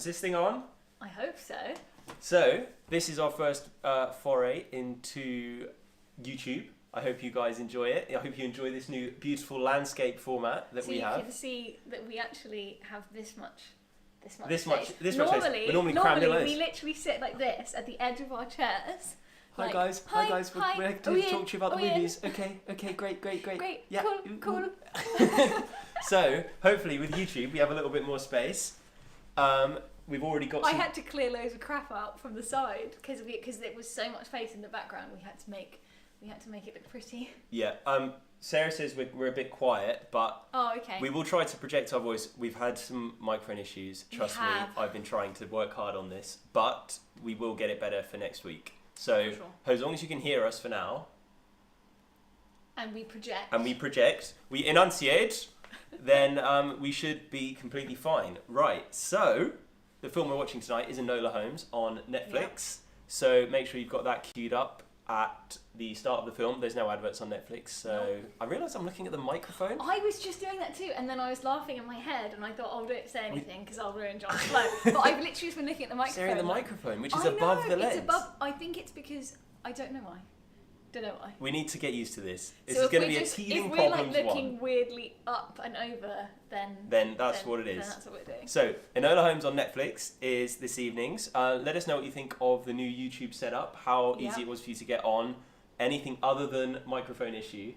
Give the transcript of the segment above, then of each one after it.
is this thing on? I hope so. So, this is our first foray into YouTube. I hope you guys enjoy it. I hope you enjoy this new beautiful landscape format that we have. So you can see that we actually have this much space. Normally, we're normally crammed in we literally sit like this at the edge of our chairs. Hi guys. We're going to talk to you about the movies. Okay, great. Great, yeah. cool. So, hopefully with YouTube we have a little bit more space. We've already got I had to clear loads of crap out from the side because there was so much space in the background. We had to make it look pretty. Yeah. Sarah says we're a bit quiet, but okay. We will try to project our voice. We've had some microphone issues. Trust me, I've been trying to work hard on this, but we will get it better for next week. So as long as you can hear us for now, and we project, we enunciate, then we should be completely fine. Right. So the film we're watching tonight is Enola Holmes on Netflix. Yeah. So make sure you've got that queued up at the start of the film. There's no adverts on Netflix, so I realised I'm looking at the microphone. I was just doing that too, and then I was laughing in my head, and I thought, oh, don't say anything because I'll ruin John's flow. But I've literally just been looking at the microphone. Staring at the microphone, which is above the lens. It's above. I think it's because I don't know why. We need to get used to this. This is going to be a teething problems one. If we're looking weirdly up and over, then that's what it is. Then that's what we're doing. So, Enola Holmes on Netflix is this evening's. Let us know what you think of the new YouTube setup, how easy it was for you to get on. Anything other than microphone issue,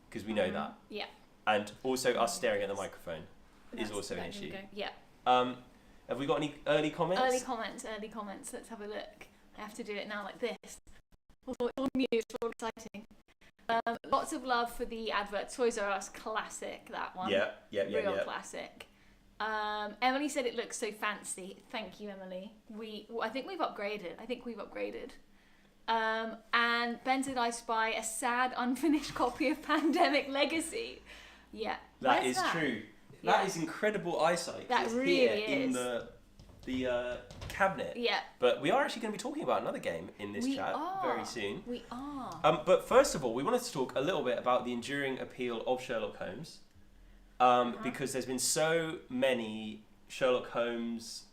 because we know that. Yeah. And also us staring at the microphone is also an issue. Yeah. Have we got any early comments? Early comments. Let's have a look. I have to do it now like this. All new, it's all exciting. Lots of love for the advert. Toys R Us classic, that one. Yeah. Real classic. Emily said it looks so fancy. Thank you, Emily. I think we've upgraded. And Ben said I spy a sad, unfinished copy of Pandemic Legacy. Yeah. That is true. Yeah. That is incredible eyesight. That it's really here is. In the cabinet. Yeah. But we are actually going to be talking about another game in this chat very soon. We are. But first of all, we wanted to talk a little bit about the enduring appeal of Sherlock Holmes. Because there's been so many Sherlock Holmes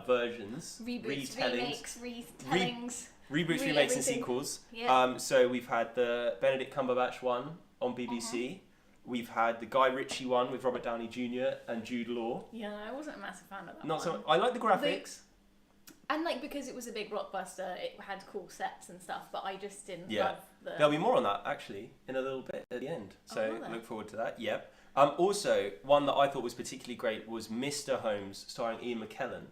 versions, reboots, retellings. Reboots, remakes, and sequels. Yeah. So we've had the Benedict Cumberbatch one on BBC. We've had the Guy Ritchie one with Robert Downey Jr. and Jude Law. Yeah, I wasn't a massive fan of that Not one. so. I like the graphics. And because it was a big blockbuster, it had cool sets and stuff, but I just didn't love the... There'll be more on that, actually, in a little bit at the end. So look forward to that. Yep. Also, one that I thought was particularly great was Mr. Holmes, starring Ian McKellen,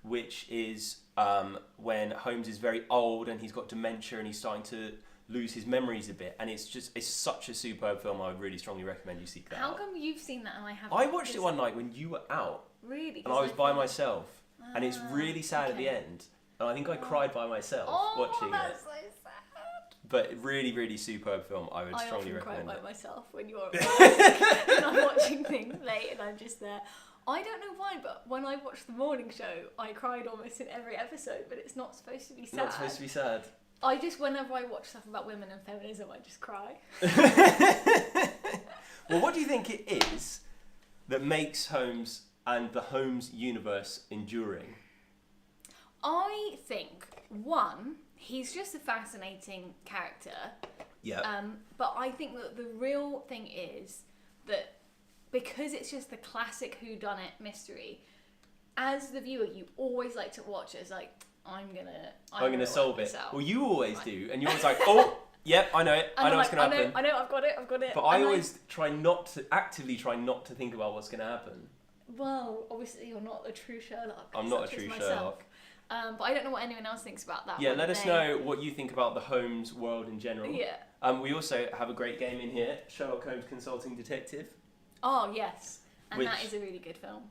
which is when Holmes is very old and he's got dementia and he's starting to lose his memories a bit, and it's such a superb film. I would really strongly recommend you seek that out. How come you've seen that and I haven't? I watched it one night when you were out. Really? And I was by myself, and it's really sad at the end, and I think I cried by myself watching that's it. So sad. But really, really superb film. I would strongly recommend it. I often cry by myself when you're and I'm watching things late and I'm just there. I don't know why, but when I watched the morning show, I cried almost in every episode, but it's not supposed to be sad. Not supposed to be sad. Whenever I watch stuff about women and feminism, I just cry. Well, what do you think it is that makes Holmes and the Holmes universe enduring? I think, one, he's just a fascinating character. Yeah. But I think that the real thing is that because it's just the classic whodunit mystery, as the viewer, you always like to watch it as like, I'm gonna solve it. Well, you always do, and you're always like, oh, yep, I know it. I know what's gonna happen. I know, I've got it. But I always actively try not to think about what's gonna happen. Well, obviously you're not a true Sherlock. I'm not a true Sherlock. But I don't know what anyone else thinks about that. Yeah, let us know what you think about the Holmes world in general. Yeah. We also have a great game in here, Sherlock Holmes Consulting Detective. Oh, yes. And that is a really good film.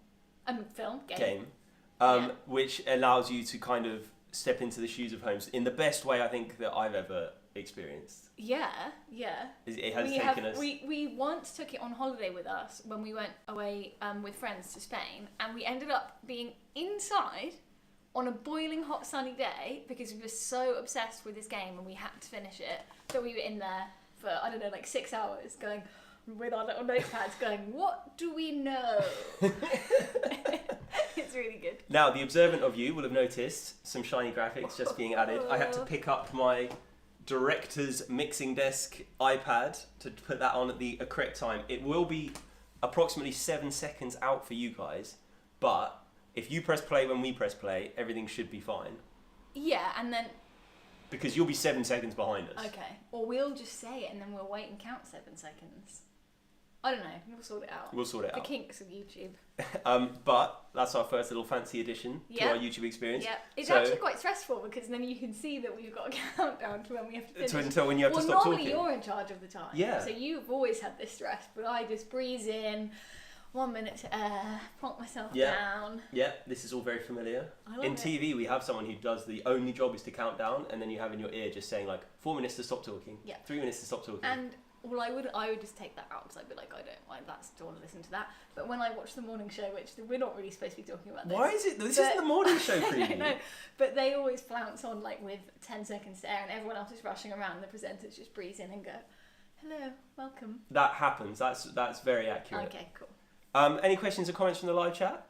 Game. Which allows you to kind of step into the shoes of Holmes in the best way I think that I've ever experienced. Yeah. It has taken us... We once took it on holiday with us when we went away with friends to Spain, and we ended up being inside on a boiling hot sunny day because we were so obsessed with this game and we had to finish it. So we were in there for, 6 hours going, with our little notepads going, what do we know? It's really good. Now, the observant of you will have noticed some shiny graphics just being added. I had to pick up my director's mixing desk iPad to put that on at the correct time. It will be approximately 7 seconds out for you guys, but if you press play when we press play, everything should be fine. Yeah, and then... Because you'll be 7 seconds behind us. Okay. Or we'll just say it and then we'll wait and count 7 seconds. I don't know. We'll sort it out. We'll sort it out. The kinks of YouTube. But that's our first little fancy addition to our YouTube experience. Yeah. It's actually quite stressful because then you can see that we've got a countdown to when we have to finish. Until when you have to stop talking. Normally you're in charge of the time. Yeah. So you've always had this stress, but I just breeze in, 1 minute to air, plonk myself down. Yeah, this is all very familiar. In TV, we have someone who does the only job is to count down, and then you have in your ear just saying like 4 minutes to stop talking, 3 minutes to stop talking. And well, I would just take that out because I'd be like, I don't want to listen to that. But when I watch the morning show, which we're not really supposed to be talking about this. Why is it? This is the morning show preview. I know, but they always flounce on like with 10 seconds to air, and everyone else is rushing around. The presenters just breeze in and go, "Hello, welcome." That happens. That's very accurate. Okay, cool. Any questions or comments from the live chat?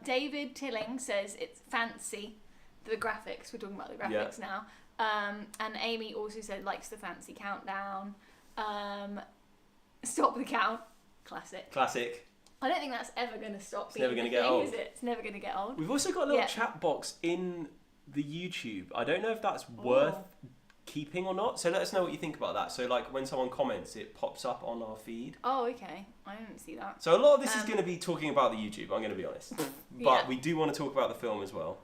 David Tilling says it's fancy. The graphics. We're talking about the graphics now. And Amy also said likes the fancy countdown. Stop the count. Classic. I don't think that's ever going to stop. It's never going to get old. Is it? It's never going to get old. We've also got a little chat box in the YouTube. I don't know if that's worth keeping or not. So let us know what you think about that. So like when someone comments, it pops up on our feed. Oh, okay. I didn't see that. So a lot of this is going to be talking about the YouTube. I'm going to be honest, but we do want to talk about the film as well.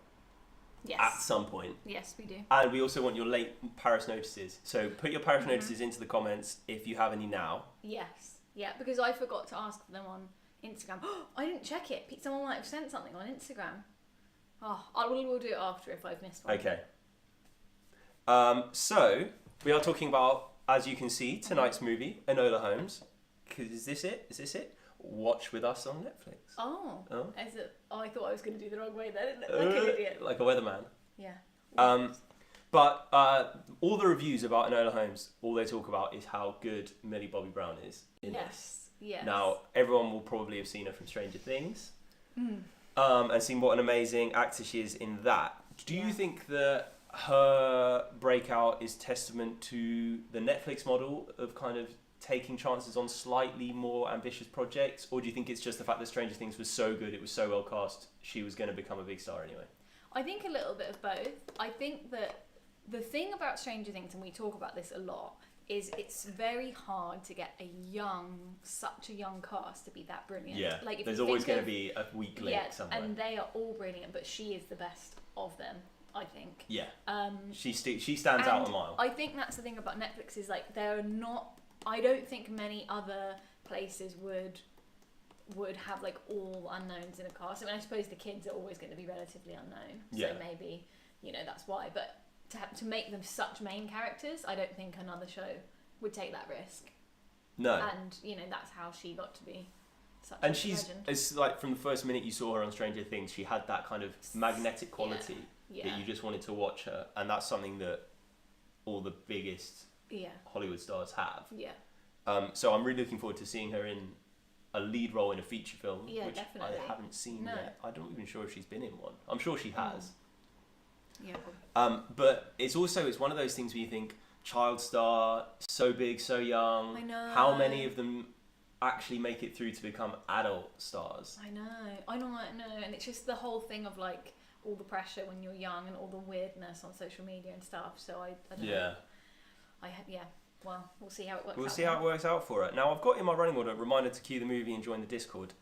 Yes. At some point. Yes, we do. And we also want your late Parish Notices. So put your Parish Notices into the comments if you have any now. Yes. Yeah, because I forgot to ask them on Instagram. I didn't check it. Someone might have sent something on Instagram. We'll do it after if I've missed one. Okay. So we are talking about, as you can see, tonight's movie, Enola Holmes. Is this it? Watch with us on Netflix. Oh. Is it? I thought I was going to do the wrong way then. Like an idiot. Like a weatherman. Yeah. But all the reviews about Enola Holmes, all they talk about is how good Millie Bobby Brown is in this. Yes. Now, everyone will probably have seen her from Stranger Things. And seen what an amazing actor she is in that. Do you think that her breakout is testament to the Netflix model of kind of taking chances on slightly more ambitious projects, or do you think it's just the fact that Stranger Things was so good, it was so well cast, she was going to become a big star anyway? I think a little bit of both. I think that the thing about Stranger Things, and we talk about this a lot, is it's very hard to get such a young cast to be that brilliant. Yeah, like if there's always going to be a weak link somewhere. And they are all brilliant, but she is the best of them, I think. Yeah, she stands out a mile. I think that's the thing about Netflix is like I don't think many other places would have like all unknowns in a cast. I mean, I suppose the kids are always going to be relatively unknown, so maybe that's why. But to make them such main characters, I don't think another show would take that risk. No. And that's how she got to be such a legend. It's like from the first minute you saw her on Stranger Things, she had that kind of magnetic quality that you just wanted to watch her, and that's something that all the biggest Hollywood stars have. Yeah. So I'm really looking forward to seeing her in a lead role in a feature film, which definitely. I haven't seen yet. I'm not even sure if she's been in one. I'm sure she has. Yeah. But it's one of those things where you think, child star, so big, so young. I know. How many of them actually make it through to become adult stars? I know. And it's just the whole thing of like all the pressure when you're young and all the weirdness on social media and stuff. So I don't know. Well, we'll see how it works out. We'll see how it works out for her. Now, I've got in my running order a reminder to cue the movie and join the Discord.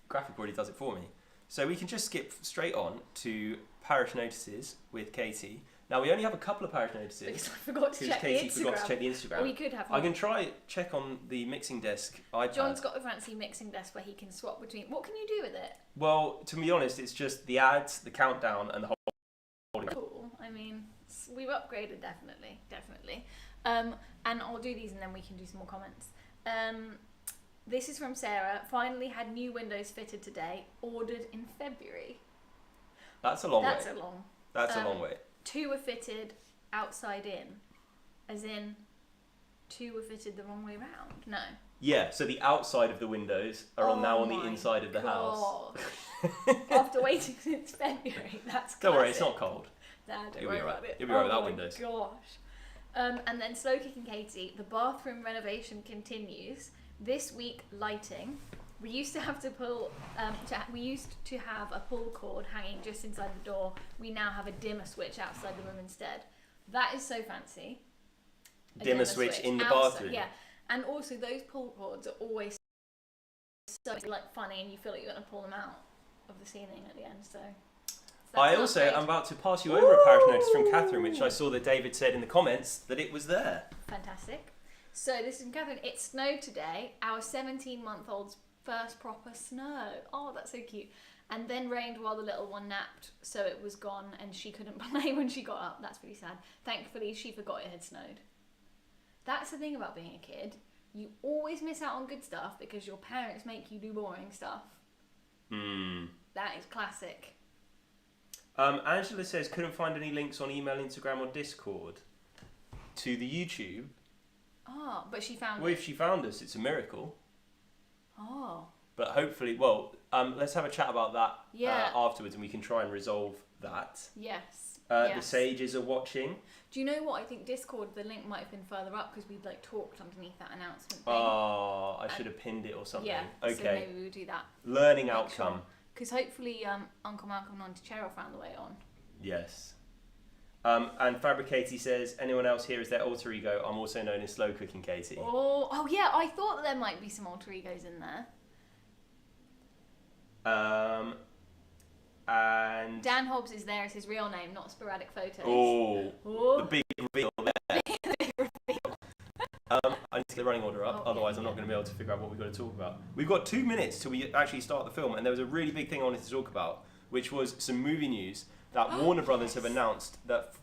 Graphic already does it for me. So we can just skip straight on to Parish Notices with Katie. Now, we only have a couple of Parish Notices. Because I forgot to check Katie the Instagram. forgot to check the Instagram. We could have one. I can check on the mixing desk iPad. John's got a fancy mixing desk where he can swap between... What can you do with it? Well, to be honest, it's just the ads, the countdown, and the whole... Cool. I mean, we've upgraded, definitely. And I'll do these and then we can do some more comments. This is from Sarah. Finally had new windows fitted today. Ordered in February. That's a long way. That's a long way. 2 were fitted outside in. As in, 2 were fitted the wrong way round. No. Yeah, so the outside of the windows are now on the inside of the house. After waiting since February, that's classic. Don't worry, it's not cold. Nah, don't worry about it. You'll be right without windows. Gosh. And then Slow Kicking Katie, the bathroom renovation continues. This week, lighting. We used to have to pull. We used to have a pull cord hanging just inside the door. We now have a dimmer switch outside the room instead. That is so fancy. Dimmer switch in the outside, bathroom. Yeah, and also those pull cords are always so funny, and you feel like you're going to pull them out of the ceiling at the end. So. I'm about to pass you over a parish notice from Catherine, which I saw that David said in the comments that it was there. Fantastic. So this is from Catherine. It snowed today. Our 17-month-old's first proper snow. Oh, that's so cute. And then rained while the little one napped, so it was gone and she couldn't play when she got up. That's pretty sad. Thankfully, she forgot it had snowed. That's the thing about being a kid. You always miss out on good stuff because your parents make you do boring stuff. That is classic. Angela says, couldn't find any links on email, Instagram or Discord to the YouTube. Oh, but she found Well, if she found us, it's a miracle. Oh. But hopefully, let's have a chat about that afterwards and we can try and resolve that. Yes. The sages are watching. Do you know what? I think Discord, the link might have been further up because we'd talked underneath that announcement thing. Oh, I should have pinned it or something. Yeah, okay. So maybe we'll do that. Learning outcome. Because hopefully Uncle Malcolm and Auntie Cheryl found the way on. Yes. And Fabricati says, anyone else here is their alter ego? I'm also known as Slow Cooking Katie. Oh yeah, I thought that there might be some alter egos in there. And Dan Hobbs is there as his real name, not sporadic photos. Oh. The big reveal there. I need to get the running order up, otherwise I'm not going to be able to figure out what we've got to talk about. We've got 2 minutes till we actually start the film, and there was a really big thing I wanted to talk about, which was some movie news that Warner Brothers have announced that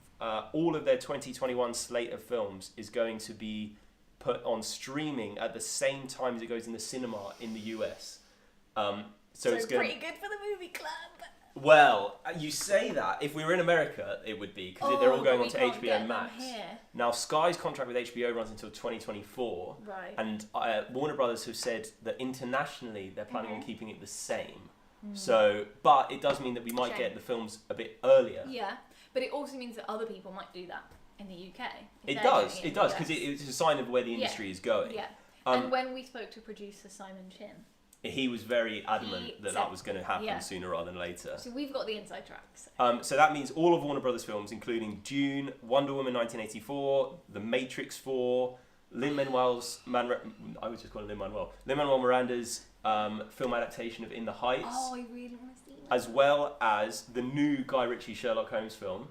all of their 2021 slate of films is going to be put on streaming at the same time as it goes in the cinema in the US. So it's pretty good for the movie club. Well, you say that. If we were in America, it would be, because they're all going on to HBO Max. Now, Sky's contract with HBO runs until 2024. Right. And Warner Brothers have said that internationally, they're planning on keeping it the same. So, but it does mean that we might get the films a bit earlier. Yeah, but it also means that other people might do that in the UK. It does, because it's a sign of where the industry is going. Yeah. And when we spoke to producer Simon Chin, he was very adamant that was going to happen sooner rather than later. So we've got the inside tracks. So that means all of Warner Brothers films, including Dune, Wonder Woman 1984, The Matrix 4, Lin-Manuel Miranda's film adaptation of In the Heights. Oh, I really want to see that. As well as the new Guy Ritchie Sherlock Holmes film.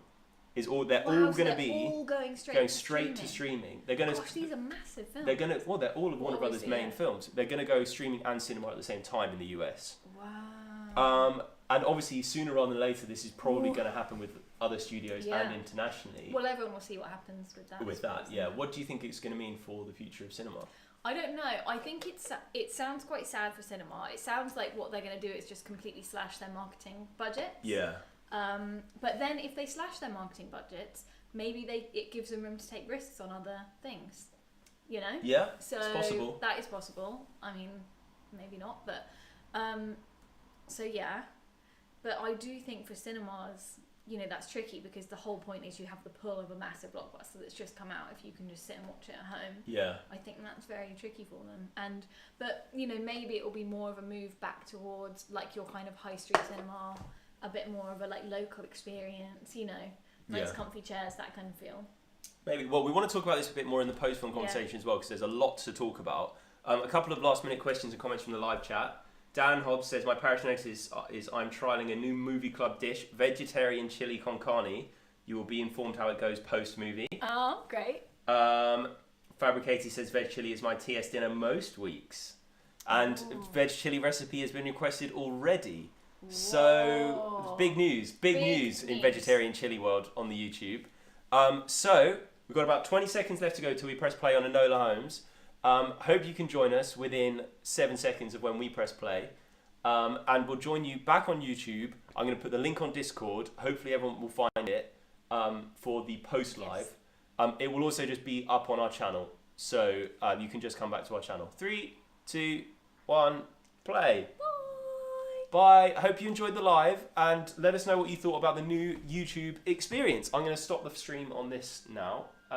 They're all going to be going straight to streaming. They're going to. Gosh, these are massive films. They're going to. Well, they're all of Warner Brothers' main films. They're going to go streaming and cinema at the same time in the US. Wow. And obviously, sooner rather than later, this is probably going to happen with other studios and internationally. Well, everyone will see what happens with that. With that, yeah. What do you think it's going to mean for the future of cinema? I don't know. I think it sounds quite sad for cinema. It sounds like what they're going to do is just completely slash their marketing budgets. Yeah. But then if they slash their marketing budgets, maybe it gives them room to take risks on other things, you know? Yeah, so it's possible. That is possible. I mean, maybe not, but so yeah. But I do think for cinemas, you know, that's tricky because the whole point is you have the pull of a massive blockbuster that's just come out. If you can just sit and watch it at home, yeah, I think that's very tricky for them. But you know, maybe it will be more of a move back towards like your kind of high street cinema. A bit more of a local experience, you know, nice comfy chairs, that kind of feel. Maybe. Well, we want to talk about this a bit more in the post-film conversation as well, because there's a lot to talk about. A couple of last-minute questions and comments from the live chat. Dan Hobbs says, my parish notice is I'm trialling a new movie club dish, vegetarian chili con carne. You will be informed how it goes post-movie. Oh, great. Fabricati says, veg chili is my TS dinner most weeks. And veg chili recipe has been requested already. So, big news in vegetarian chili world on the YouTube. So, we've got about 20 seconds left to go till we press play on Enola Holmes. Hope you can join us within 7 seconds of when we press play. And we'll join you back on YouTube. I'm going to put the link on Discord. Hopefully everyone will find it for the post-live. It will also just be up on our channel. So you can just come back to our channel. 3, 2, 1, play. Bye. I hope you enjoyed the live, and let us know what you thought about the new YouTube experience. I'm going to stop the stream on this now.